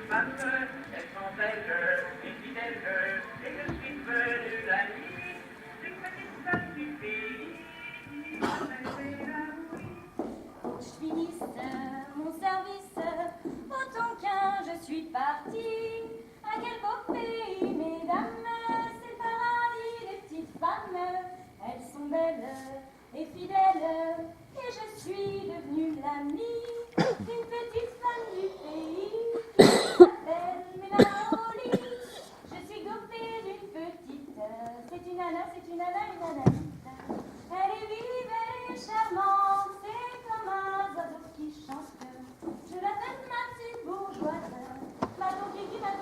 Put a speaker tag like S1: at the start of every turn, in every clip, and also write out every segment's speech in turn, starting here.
S1: femmes, elles sont belles et fidèles, et je suis devenu l'ami d'une petite femme du pays.
S2: Je finisse mon service, autant qu'un je suis partie. À quel beau pays, mesdames, c'est le paradis des petites femmes. Elles sont belles et fidèles, et je suis devenue l'amie d'une petite femme du pays qui s'appelle Mélancolie. Je suis gouffée d'une petite, c'est une nana, une nanite. Elle est vive, elle est charmante, c'est comme un oiseau qui chante. Je l'appelle ma petite bourgeoise, ma tonkinoise.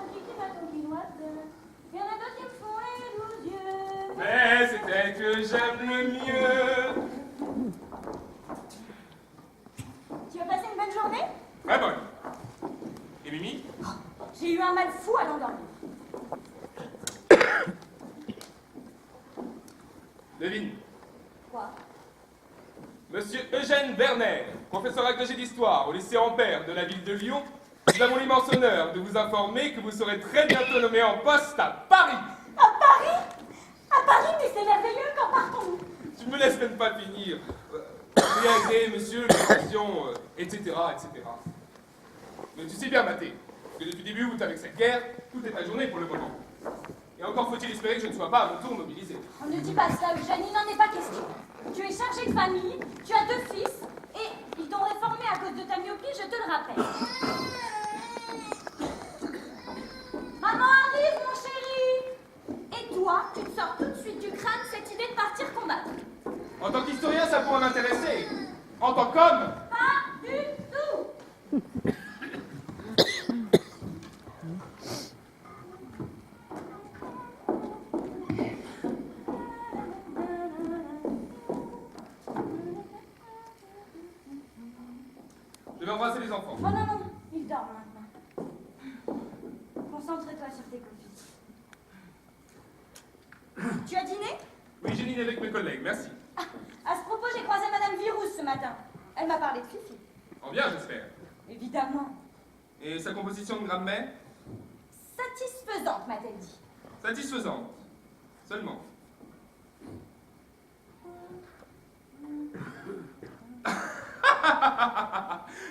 S2: Il y en a d'autres qui me font les 12 yeux.
S3: Mais c'est elle que j'aime le mieux.
S2: Tu as passé une bonne journée?
S3: Très bonne. Et Mimi?
S2: J'ai eu un mal fou à l'endormir.
S3: Devine.
S2: Quoi?
S3: Monsieur Eugène Werner, professeur agrégé d'histoire au lycée Ampère de la ville de Lyon, nous avons l'immense honneur de vous informer que vous serez très bientôt nommé en poste à Paris.
S2: À Paris? À Paris, mais c'est merveilleux, quand partons-nous?
S3: Tu me laisses même pas finir. Réagrer, monsieur, l'éducation, etc., etc. Mais tu sais bien, Mathé, que depuis le début août avec cette guerre, tout est ajourné pour le moment. Et encore faut-il espérer que je ne sois pas à mon tour mobilisé.
S2: On ne dit pas ça, Eugène, il n'en est pas question. Tu es chargé de famille, tu as 2 fils, et ils t'ont réformé à cause de ta myopie, je te le rappelle. Maman arrive, mon chéri! Et toi, tu te sors tout de suite du crâne cette idée de partir combattre.
S3: En tant qu'historien, ça pourrait m'intéresser. En tant qu'homme,
S2: Pas du tout!
S3: je vais embrasser les enfants.
S2: Oh non, non, il dort maintenant. Concentre-toi sur tes copines. Tu as dîné?
S3: Oui, j'ai dîné avec mes collègues, merci.
S2: Ah, à ce propos, j'ai croisé Madame Virous ce matin. Elle m'a parlé de Fifi.
S3: En bien, j'espère.
S2: Évidemment.
S3: Et sa composition de grammaire?
S2: Satisfaisante, m'a-t-elle dit.
S3: Satisfaisante. Seulement.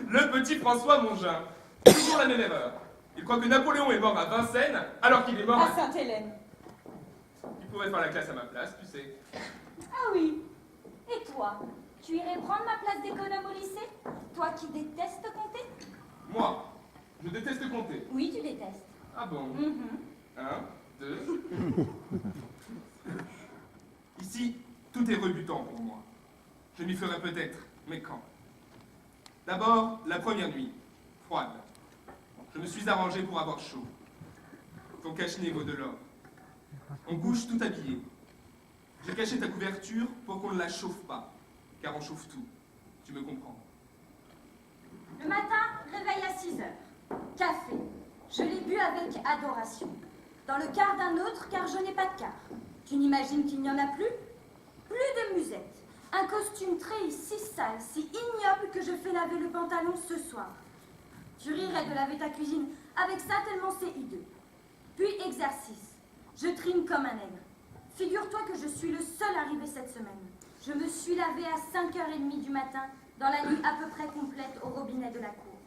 S3: Le petit François Mongin. Toujours la même erreur. Il croit que Napoléon est mort à Vincennes, alors qu'il est mort
S2: À
S3: à...
S2: Sainte-Hélène.
S3: Il pourrait faire la classe à ma place, tu sais.
S2: Ah oui. Et toi? Tu irais prendre ma place d'économe au lycée? Toi qui détestes compter?
S3: Moi, je déteste compter.
S2: Oui, tu détestes.
S3: Ah bon?
S2: Mhm.
S3: 1, 2... Ici, tout est rebutant pour moi. Je m'y ferai peut-être, mais quand? D'abord, la première nuit, froide. Je me suis arrangé pour avoir chaud. Ton cache-nez vaut de l'or. On couche tout habillé. J'ai caché ta couverture pour qu'on ne la chauffe pas, car on chauffe tout. Tu me comprends?
S2: Le matin, réveil à 6 heures. Café. Je l'ai bu avec adoration. Dans le quart d'un autre, car je n'ai pas de quart. Tu n'imagines qu'il n'y en a plus? Plus de musette. Un costume treillis si sale, si ignoble que je fais laver le pantalon ce soir. Tu rirais de laver ta cuisine avec ça tellement c'est hideux. Puis exercice. Je trime comme un nègre. Figure-toi que je suis le seul arrivé cette semaine. Je me suis lavé à 5h30 du matin, dans la nuit à peu près complète au robinet de la cour.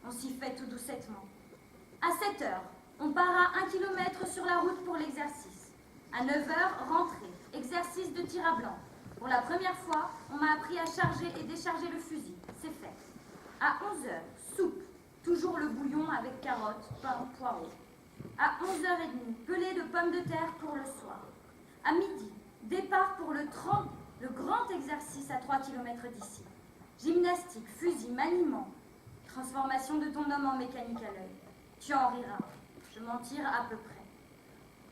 S2: On s'y fait tout doucettement. À 7h, on part à 1 km sur la route pour l'exercice. À 9h, rentrée. Exercice de tir à blanc. Pour la première fois, on m'a appris à charger et décharger le fusil. C'est fait. À 11h, soupe. Toujours le bouillon avec carottes, pain, poireaux. À 11h30, pelée de pommes de terre pour le soir. À midi, départ pour le grand exercice à 3 km d'ici. Gymnastique, fusil, maniement. Transformation de ton homme en mécanique à l'œil. Tu en riras. Je m'en tire à peu près.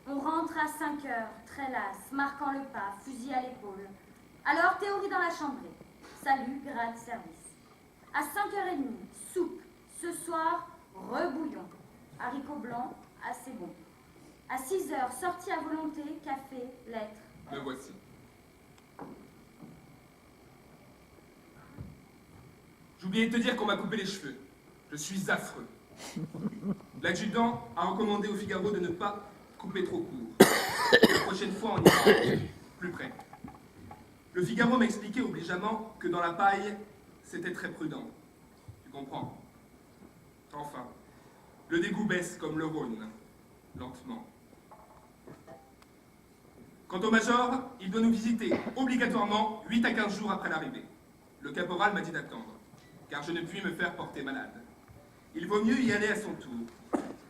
S2: On rentre à 5h, très lasse, marquant le pas, fusil à l'épaule. Alors, théorie dans la chambrée. Salut, grade, service. À 5h30, soupe. Ce soir, rebouillon. Haricots blancs, assez bon. À 6h, sortie à volonté, café, lettres.
S3: Me voici. J'ai oublié de te dire qu'on m'a coupé les cheveux. Je suis affreux. L'adjudant a recommandé au Figaro de ne pas couper trop court. La prochaine fois, on ira plus près. Le Figaro m'a expliqué obligeamment que dans la paille, c'était très prudent. Tu comprends? Enfin, le dégoût baisse comme le Rhône, lentement. Quant au major, il doit nous visiter obligatoirement 8 à 15 jours après l'arrivée. Le caporal m'a dit d'attendre, car je ne puis me faire porter malade. Il vaut mieux y aller à son tour.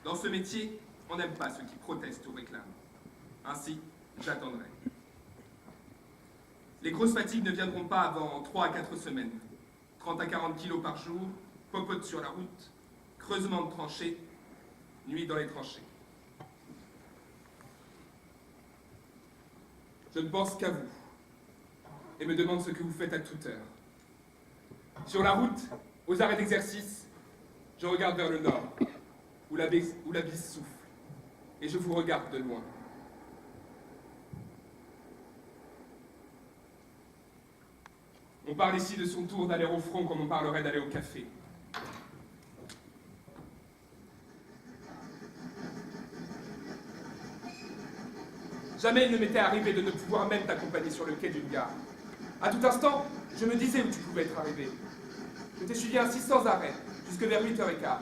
S3: Dans ce métier, on n'aime pas ceux qui protestent ou réclament. Ainsi, j'attendrai. Les grosses fatigues ne viendront pas avant 3 à 4 semaines. 30 à 40 kilos par jour, popote sur la route, creusement de tranchées, nuit dans les tranchées. Je ne pense qu'à vous, et me demande ce que vous faites à toute heure. Sur la route, aux arrêts d'exercice, je regarde vers le nord, où la bise souffle, et je vous regarde de loin. On parle ici de son tour d'aller au front comme on parlerait d'aller au café. Jamais il ne m'était arrivé de ne pouvoir même t'accompagner sur le quai d'une gare. À tout instant, je me disais où tu pouvais être arrivé. Je t'ai suivi ainsi sans arrêt, jusque vers 8h15.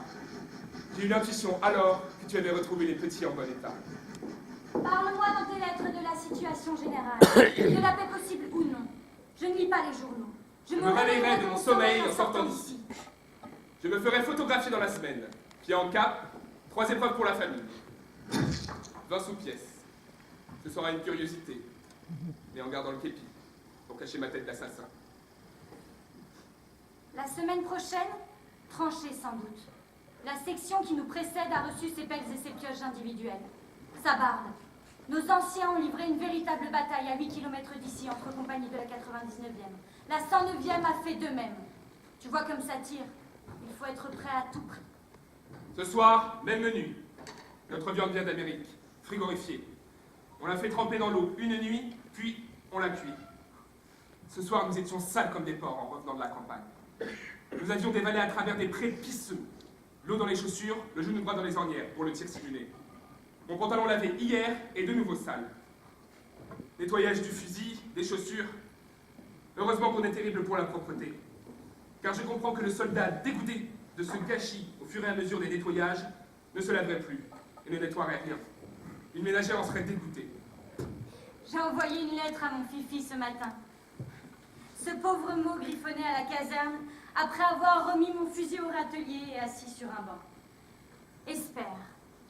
S3: J'ai eu l'intuition alors que tu avais retrouvé les petits en bon état.
S2: Parle-moi dans tes lettres de la situation générale, de la paix possible ou non. Je ne lis pas les journaux.
S3: Je me réveillerai de mon sommeil en sortant d'ici. Je me ferai photographier dans la semaine. Pied en cap, 3 épreuves pour la famille. 20 sous-pièces. Ce sera une curiosité, mais en gardant le képi, pour cacher ma tête d'assassin.
S2: La semaine prochaine, tranchée sans doute. La section qui nous précède a reçu ses pelles et ses pioches individuelles. Sabarde. Nos anciens ont livré une véritable bataille à 8 km d'ici, entre compagnies de la 99e. La 109e a fait de même. Tu vois comme ça tire. Il faut être prêt à tout prix.
S3: Ce soir, même menu. Notre viande vient d'Amérique, frigorifiée. On l'a fait tremper dans l'eau une nuit, puis on l'a cuit. Ce soir, nous étions sales comme des porcs en revenant de la campagne. Nous avions dévalé à travers des prés pisseux. L'eau dans les chaussures, le genou droit dans les ornières, pour le tir simulé. Mon pantalon lavé hier est de nouveau sale. Nettoyage du fusil, des chaussures. Heureusement qu'on est terrible pour la propreté. Car je comprends que le soldat, dégoûté de ce gâchis au fur et à mesure des nettoyages, ne se laverait plus et ne nettoierait rien. Une ménagère en serait dégoûtée.
S2: J'ai envoyé une lettre à mon fifi ce matin. Ce pauvre mot griffonné à la caserne après avoir remis mon fusil au râtelier et assis sur un banc. Espère.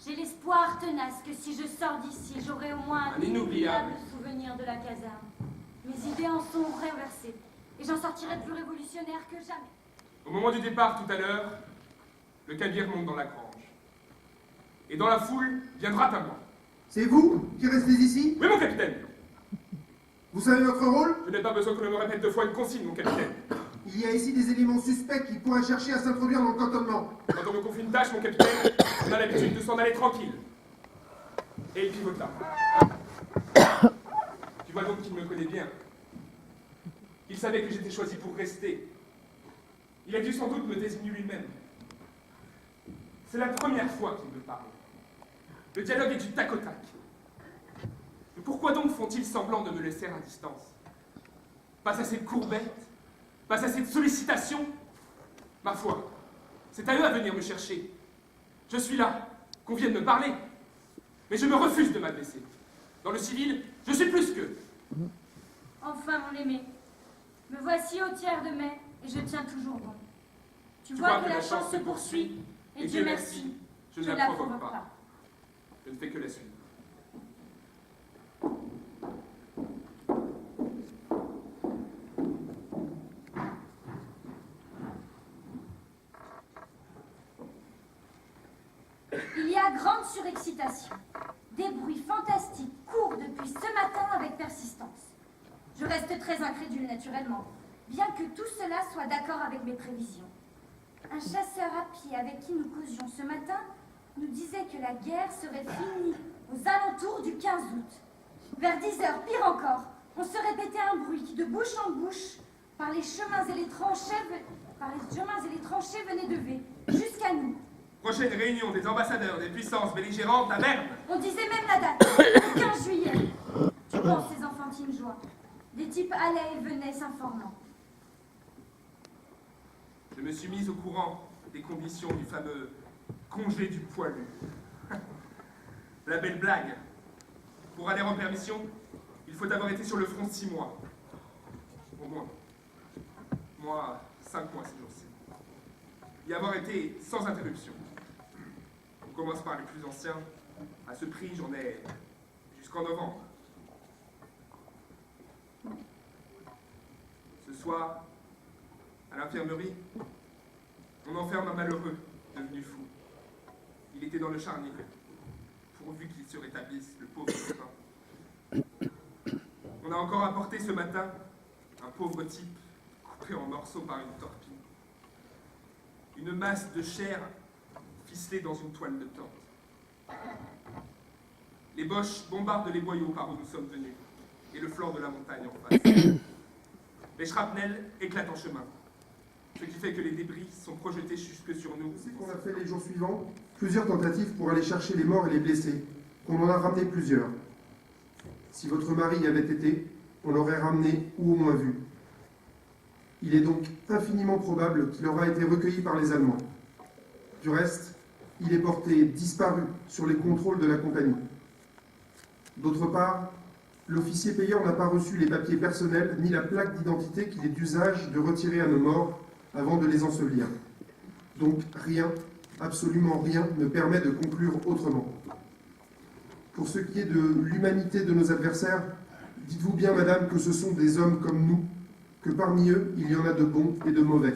S2: J'ai l'espoir tenace que si je sors d'ici, j'aurai au moins un inoubliable souvenir de la caserne. Mes idées en sont renversées et j'en sortirai plus révolutionnaire que jamais.
S3: Au moment du départ tout à l'heure, le cabier monte dans la grange. Et dans la foule, viendra à moi.
S4: C'est vous qui restez ici?
S3: Oui, mon capitaine.
S4: Vous savez votre rôle?
S3: Je n'ai pas besoin que l'on me répète 2 fois une consigne, mon capitaine.
S4: Il y a ici des éléments suspects qui pourraient chercher à s'introduire dans le cantonnement.
S3: Quand on me confie une tâche, mon capitaine, on a l'habitude de s'en aller tranquille. Et il pivote là. Tu vois donc qu'il me connaît bien. Il savait que j'étais choisi pour rester. Il a dû sans doute me désigner lui-même. C'est la première fois qu'il me parle. Le dialogue est du tac au tac. Mais pourquoi donc font-ils semblant de me laisser à distance? Pas assez de courbettes? Pas assez de sollicitations? Ma foi, c'est à eux à venir me chercher. Je suis là, qu'on vienne me parler. Mais je me refuse de m'abaisser. Dans le civil, je suis plus qu'eux.
S2: Enfin, mon aimé, me voici au tiers de mai et je tiens toujours bon. Tu
S3: Tu
S2: vois que la chance se poursuit et Dieu merci,
S3: je ne la provoque pas. Je ne fais que la suivre.
S2: Il y a grande surexcitation. Des bruits fantastiques courent depuis ce matin avec persistance. Je reste très incrédule naturellement, bien que tout cela soit d'accord avec mes prévisions. Un chasseur à pied avec qui nous causions ce matin nous disait que la guerre serait finie aux alentours du 15 août. Vers 10 heures, pire encore, on se répétait un bruit qui, de bouche en bouche, par les chemins et les tranchées venait de V, jusqu'à nous.
S3: Prochaine réunion des ambassadeurs des puissances belligérantes à Berne.
S2: On disait même la date, le 15 juillet. Tu penses ces enfantines joies? Des types allaient et venaient s'informant.
S3: Je me suis mise au courant des conditions du fameux congé du poilu. La belle blague. Pour aller en permission, il faut avoir été sur le front 6 mois. Au moins. Moi, 5 mois ces jours-ci. Y avoir été sans interruption. On commence par les plus anciens. À ce prix, j'en ai jusqu'en novembre. Ce soir, à l'infirmerie, on enferme un malheureux devenu fou. Il était dans le charnier, pourvu qu'il se rétablisse, le pauvre copain. On a encore apporté ce matin un pauvre type coupé en morceaux par une torpille. Une masse de chair ficelée dans une toile de tente. Les Boches bombardent les boyaux par où nous sommes venus, et le flanc de la montagne en face. Les shrapnels éclatent en chemin, ce qui fait que les débris sont projetés jusque sur nous.
S4: C'est qu'on a fait les jours suivants plusieurs tentatives pour aller chercher les morts et les blessés, qu'on en a ramené plusieurs. Si votre mari y avait été, on l'aurait ramené ou au moins vu. Il est donc infiniment probable qu'il aura été recueilli par les Allemands. Du reste, il est porté disparu sur les contrôles de la compagnie. D'autre part, l'officier payeur n'a pas reçu les papiers personnels ni la plaque d'identité qu'il est d'usage de retirer à nos morts avant de les ensevelir. Donc rien, absolument rien, ne permet de conclure autrement. Pour ce qui est de l'humanité de nos adversaires, dites-vous bien, madame, que ce sont des hommes comme nous, que parmi eux, il y en a de bons et de mauvais.